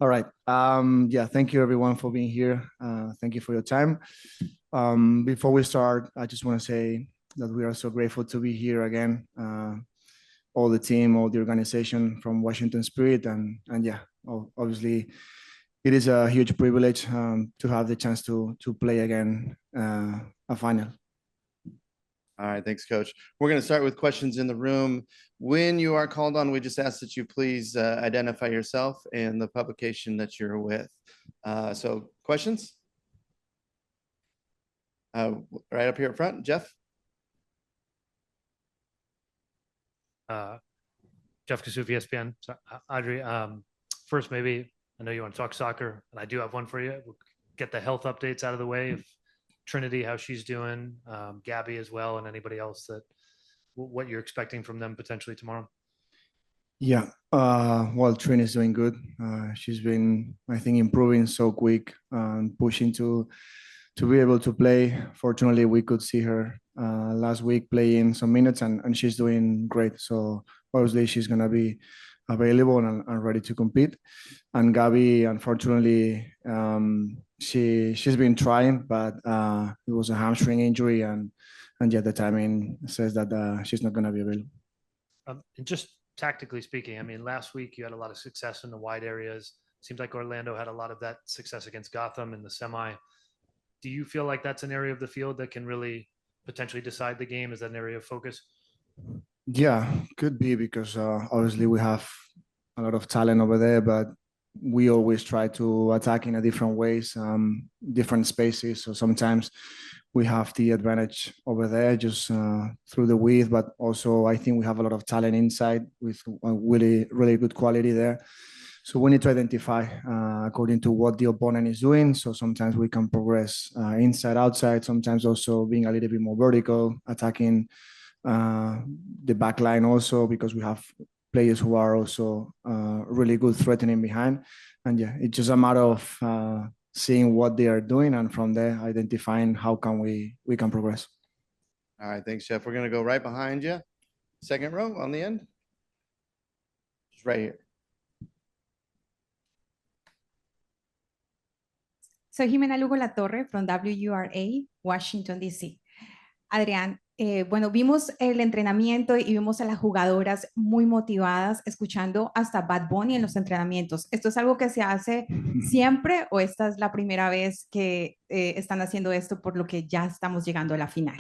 All right. Yeah, thank you everyone for being here. Thank you for your time. Before we start, I just want to say that we are so grateful to be here again. All the team, all the organization from Washington Spirit, and yeah, obviously, it is a huge privilege to have the chance to play again a final. All right, thanks, Coach. We're going to start with questions in the room. When you are called on, we just ask that you please identify yourself and the publication that you're with. So, questions? Right up here at front, Jeff. Jeff Kasufi, ESPN. So, Audrey, first, maybe I know you want to talk soccer, and I do have one for you. We'll get the health updates out of the way. If Trinity, how she's doing, Gabby as well, and anybody else that what you're expecting from them potentially tomorrow. Yeah, well, Trinity's doing good. She's been, I think, improving so quick and pushing to be able to play. Fortunately, we could see her last week playing some minutes, and she's doing great. So obviously, she's gonna be available and ready to compete. And Gabby, unfortunately, she's been trying, but it was a hamstring injury, and yeah, the timing says that she's not gonna be available. And just tactically speaking, I mean, last week you had a lot of success in the wide areas. Seems like Orlando had a lot of that success against Gotham in the semi. Do you feel like that's an area of the field that can really potentially decide the game? Is that an area of focus? Yeah, could be, because obviously we have a lot of talent over there, but we always try to attack in a different ways, different spaces. So sometimes we have the advantage over there just through the width, but also I think we have a lot of talent inside with really, really good quality there. So we need to identify according to what the opponent is doing. So sometimes we can progress inside, outside, sometimes also being a little bit more vertical, attacking the back line also, because we have players who are also really good threatening behind. And yeah, it's just a matter of seeing what they are doing, and from there identifying how can we can progress. All right, thanks, Jeff. We're going to go right behind you. Second row on the end. Just right here. Soy Jimena Lugo La Torre from WURA, Washington, D.C. Adrián, bueno, vimos el entrenamiento y vimos a las jugadoras muy motivadas, escuchando hasta Bad Bunny en los entrenamientos. ¿Esto es algo que se hace siempre o esta es la primera vez que están haciendo esto, por lo que ya estamos llegando a la final?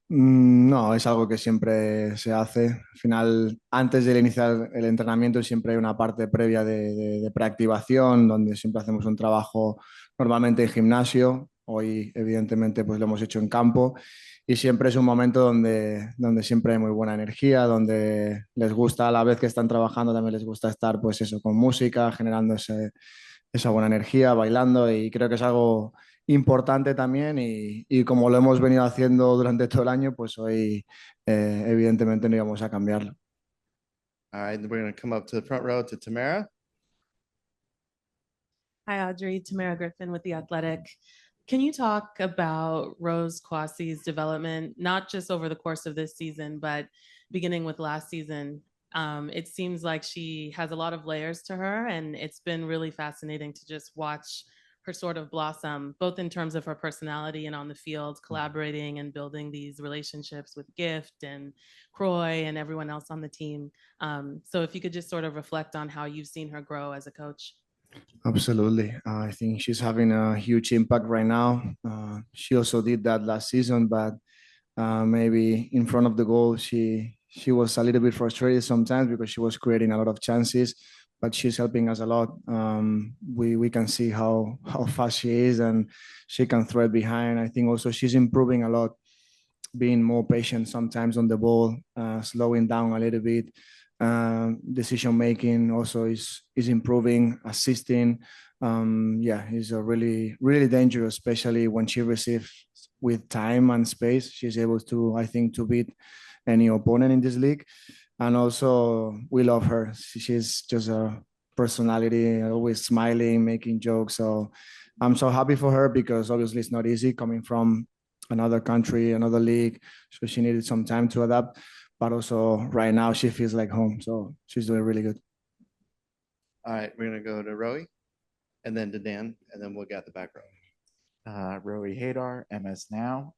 No, es algo que siempre se hace. Al final, antes de iniciar el entrenamiento, siempre hay una parte previa de preactivación, donde siempre hacemos un trabajo normalmente en gimnasio. Hoy, evidentemente, pues lo hemos hecho en campo, y siempre es un momento donde siempre hay muy buena energía, donde les gusta, a la vez que están trabajando, también les gusta estar, pues eso, con música, generando esa buena energía, bailando, y creo que es algo importante también, y como lo hemos venido haciendo durante todo el año, pues hoy evidentemente no íbamos a cambiarlo. All right, we're going to come up to the front row to Tamara. Hi, Audrey. Tamara Griffin with The Athletic. Can you talk about Rose Kwasi's development, not just over the course of this season, but beginning with last season? It seems like she has a lot of layers to her, and it's been really fascinating to just watch her sort of blossom, both in terms of her personality and on the field, collaborating and building these relationships with Gift and Croy and everyone else on the team. So if you could just sort of reflect on how you've seen her grow as a coach. Absolutely. I think she's having a huge impact right now. She also did that last season, but maybe in front of the goal, she was a little bit frustrated sometimes because she was creating a lot of chances, but she's helping us a lot. We can see how fast she is, and she can thread behind. I think also she's improving a lot, being more patient sometimes on the ball, slowing down a little bit. Decision making also is improving, assisting. Yeah, he's a really, really dangerous, especially when she receives with time and space. She's able to, I think, to beat any opponent in this league. And also, we love her. She's just a personality, always smiling, making jokes. So I'm so happy for her, because obviously it's not easy coming from another country, another league. So she needed some time to adapt. But also right now she feels like home. So she's doing really good. All right, we're gonna go to Roy and then to Dan, and then we'll get the back row. Rowie Hadar, MS Now.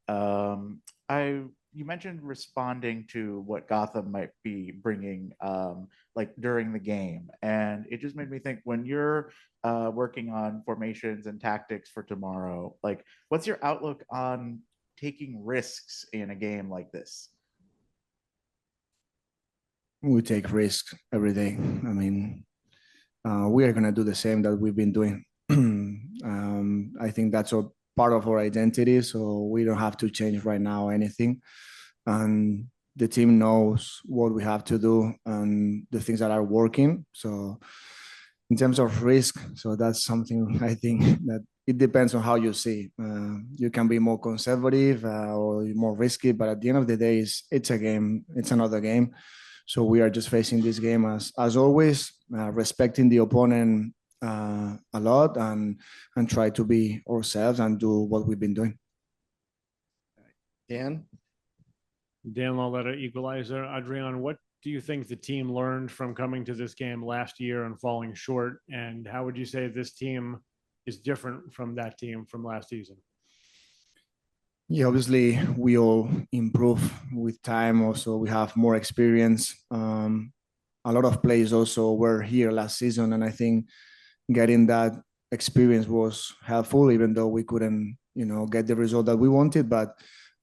You mentioned responding to what Gotham might be bringing, like during the game, and it just made me think when you're working on formations and tactics for tomorrow, like what's your outlook on taking risks in a game like this? We take risks every day. I mean, we are gonna do the same that we've been doing. I think that's a part of our identity, so we don't have to change right now anything. And the team knows what we have to do and the things that are working. So in terms of risk, so that's something I think that it depends on how you see. You can be more conservative or more risky, but at the end of the day, it's a game. It's another game. So we are just facing this game as always, respecting the opponent a lot and try to be ourselves and do what we've been doing. Dan? Dan Lauletta, Equalizer. Adrián, what do you think the team learned from coming to this game last year and falling short? And how would you say this team is different from that team from last season? Yeah, obviously we all improve with time. Also, we have more experience. A lot of players also were here last season, and I think getting that experience was helpful, even though we couldn't, get the result that we wanted. But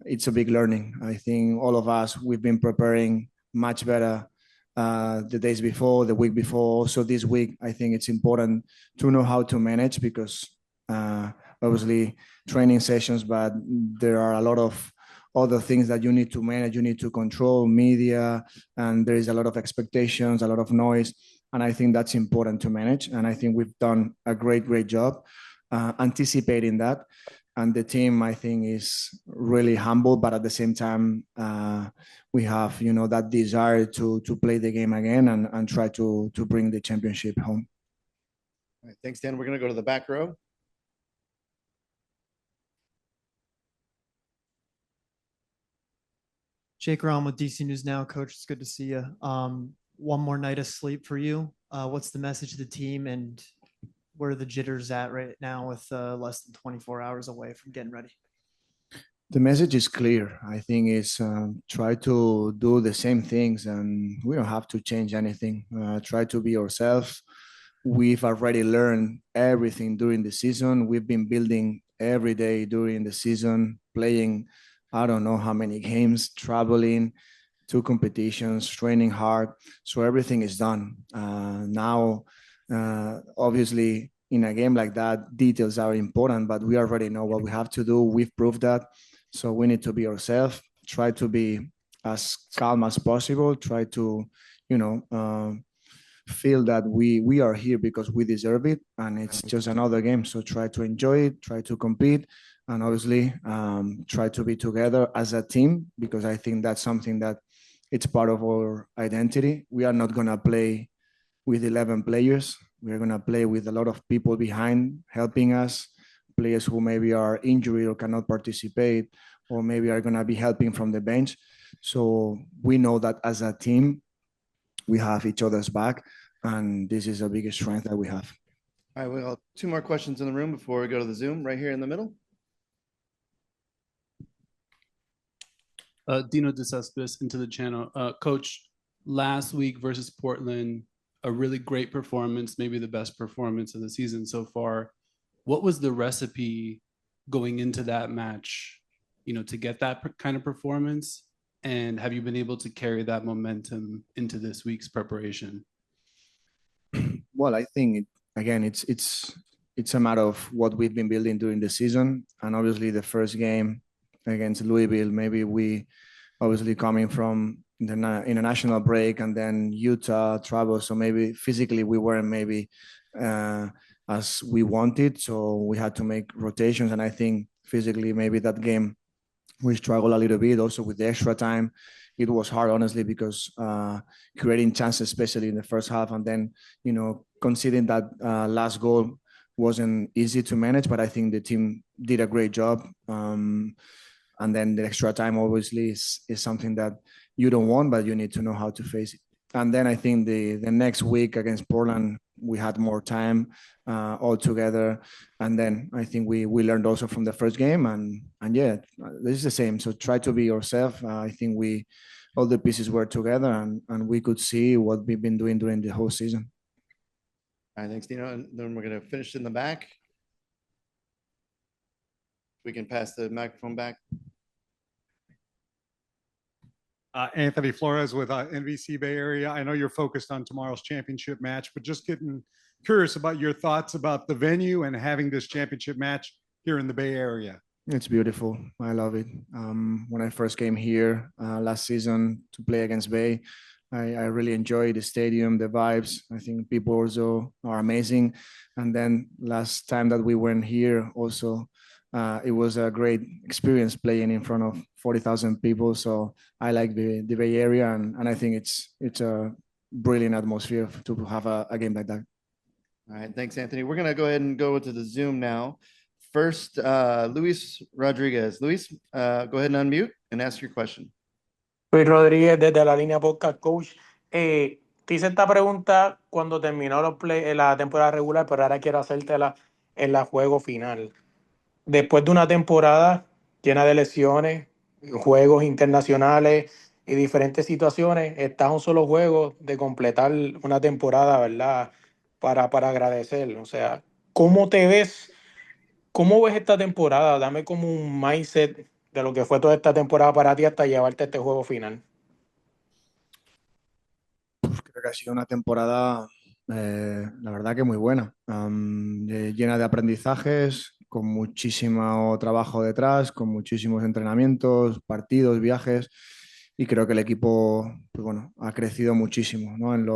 it's a big learning. I think all of us, we've been preparing much better the days before, the week before. Also this week, I think it's important to know how to manage because obviously training sessions, but there are a lot of other things that you need to manage. You need to control media, and there is a lot of expectations, a lot of noise. And I think that's important to manage. And I think we've done a great job anticipating that. And the team, I think, is really humble, but at the same time, we have, that desire to play the game again and try to bring the championship home. All right, thanks, Dan. We're going to go to the back row. Jake Rom with DC News Now. Coach, it's good to see you. One more night of sleep for you. What's the message to the team, and where are the jitters at right now with less than 24 hours away from getting ready? The message is clear. I think it's try to do the same things, and we don't have to change anything. Try to be ourselves. We've already learned everything during the season. We've been building every day during the season, playing I don't know how many games, traveling, 2 competitions, training hard. So everything is done. Now, obviously, in a game like that, details are important, but we already know what we have to do. We've proved that. So we need to be ourselves, try to be as calm as possible, try to, feel that we are here because we deserve it. And it's just another game. So try to enjoy it, try to compete, and obviously try to be together as a team, because I think that's something that it's part of our identity. We are not going to play with 11 players. We're going to play with a lot of people behind helping us, players who maybe are injured or cannot participate, or maybe are going to be helping from the bench. So we know that as a team, we have each other's back, and this is the biggest strength that we have. All right, we got 2 more questions in the room before we go to the Zoom, right here in the middle. Dino DeCespedes into the channel. Coach, last week versus Portland, a really great performance, maybe the best performance of the season so far. What was the recipe going into that match, to get that kind of performance? And have you been able to carry that momentum into this week's preparation? Well, I think, it's a matter of what we've been building during the season. And obviously the first game against Louisville, maybe we obviously coming from the international break and then Utah travel. So maybe physically we weren't maybe as we wanted. So we had to make rotations. And I think physically maybe that game we struggled a little bit also with the extra time. It was hard, honestly, because creating chances, especially in the first half, and then, conceding that last goal wasn't easy to manage, but I think the team did a great job. And then the extra time obviously is something that you don't want, but you need to know how to face it. and then I think the next week against Portland, we had more time all together. And then I think we learned also from the first game. And yeah, this is the same. So try to be yourself. I think all the pieces were together, and we could see what we've been doing during the whole season. All right, thanks, Dino. And then we're going to finish in the back. We can pass the microphone back. Anthony Flores with NBC Bay Area. I know you're focused on tomorrow's championship match, but just getting curious about your thoughts about the venue and having this championship match here in the Bay Area. It's beautiful. I love it. When I first came here last season to play against Bay, I really enjoyed the stadium, the vibes. I think people also are amazing. And then last time that we went here also, it was a great experience playing in front of 40,000 people. So I like the Bay Area, and I think it's a brilliant atmosphere to have a game like that. All right, thanks, Anthony. We're going to go ahead and go to the Zoom now. First, Luis Rodriguez. Luis, go ahead and unmute and ask your question. Luis Rodríguez desde la línea podcast, coach. Te hice esta pregunta cuando terminó la temporada regular, pero ahora quiero hacértela en la juego final. Después de una temporada llena de lesiones, juegos internacionales y diferentes situaciones, estás a un solo juego de completar una temporada, ¿verdad? Para agradecer. O sea, ¿cómo te ves? ¿Cómo ves esta temporada? Dame como un mindset de lo que fue toda esta temporada para ti hasta llevarte a este juego final. Creo que ha sido una temporada, la verdad que muy buena, llena de aprendizajes, con muchísimo trabajo detrás, con muchísimos entrenamientos, partidos, viajes, y creo que el equipo, pues bueno, ha crecido muchísimo, ¿no? En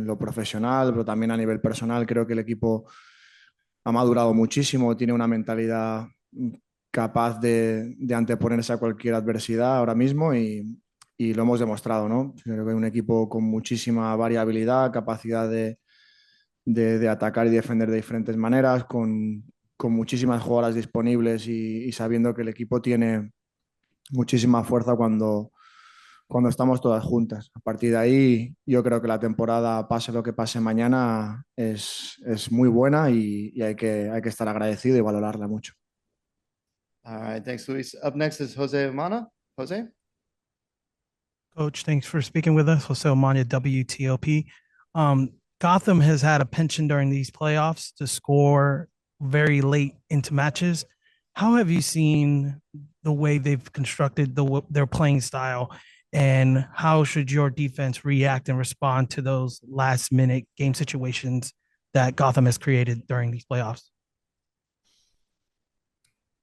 lo profesional, pero también a nivel personal. Creo que el equipo ha madurado muchísimo, tiene una mentalidad capaz de anteponerse a cualquier adversidad ahora mismo, y lo hemos demostrado, ¿no? Creo que hay un equipo con muchísima variabilidad, capacidad de atacar y defender de diferentes maneras, con muchísimas jugadoras disponibles, y sabiendo que el equipo tiene muchísima fuerza cuando estamos todas juntas. A partir de ahí, yo creo que la temporada, pase lo que pase mañana, es muy buena, y hay que estar agradecido y valorarla mucho. All right, thanks, Luis. Up next is Jose Mana. Jose? Coach, thanks for speaking with us. Jose Omania, WTOP. Gotham has had a penchant during these playoffs to score very late into matches. How have you seen the way they've constructed their playing style, and how should your defense react and respond to those last-minute game situations that Gotham has created during these playoffs?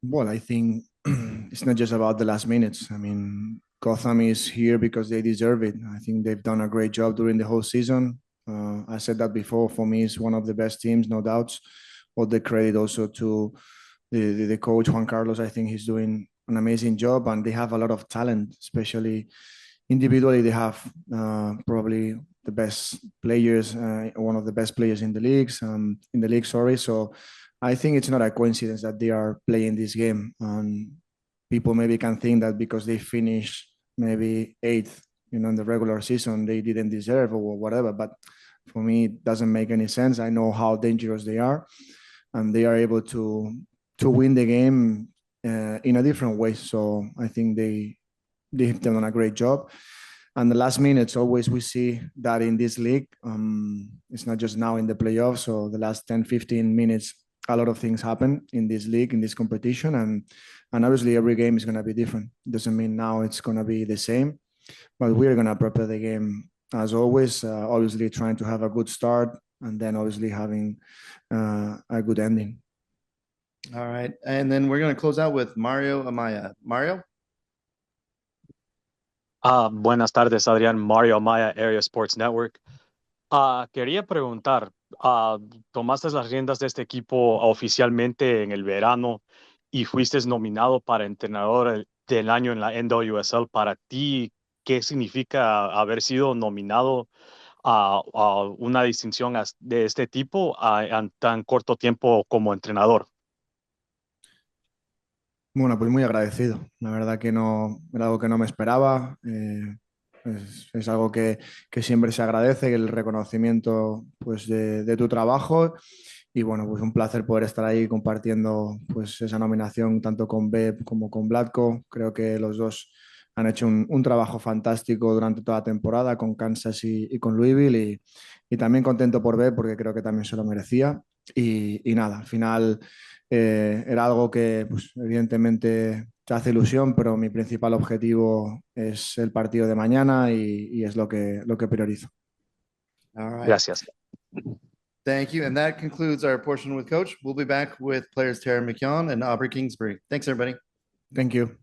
Well, I think it's not just about the last minutes. I mean, Gotham is here because they deserve it. I think they've done a great job during the whole season. I said that before. For me, it's one of the best teams, no doubts. All the credit also to the coach, Juan Carlos. I think he's doing an amazing job, and they have a lot of talent, especially individually. They have probably the best players, one of the best players in the league. So I think it's not a coincidence that they are playing this game. And people maybe can think that because they finished maybe eighth, in the regular season, they didn't deserve or whatever. But for me, it doesn't make any sense. I know how dangerous they are, and they are able to win the game in a different way. So I think they've done a great job. And the last minutes, always we see that in this league. It's not just now in the playoffs. So the last 10, 15 minutes, a lot of things happen in this league, in this competition. And obviously every game is going to be different. Doesn't mean now it's going to be the same, but we're going to prepare the game as always, obviously trying to have a good start, and then obviously having a good ending. All right. And then we're going to close out with Mario Amaya. Mario? Buenas tardes, Adrián. Mario Amaya, Area Sports Network. Quería preguntar, tomaste las riendas de este equipo oficialmente en el verano y fuiste nominado para entrenador del año en la NWSL. Para ti, ¿qué significa haber sido nominado a una distinción de este tipo en tan corto tiempo como entrenador? Bueno, pues muy agradecido. La verdad que no era algo que no me esperaba. Es algo que siempre se agradece, el reconocimiento pues, de tu trabajo. Y bueno, pues un placer poder estar ahí compartiendo pues, esa nominación tanto con Beb como con Vlatko. Creo que los dos han hecho un trabajo fantástico durante toda la temporada con Kansas y con Louisville. Y también contento por Beb porque creo que también se lo merecía. Y nada, al final era algo que pues, evidentemente te hace ilusión, pero mi principal objetivo es el partido de mañana y es lo que priorizo. All right. Gracias. Thank you. And that concludes our portion with Coach. We'll be back with players Tara McKeown and Aubrey Kingsbury. Thanks, everybody. Thank you.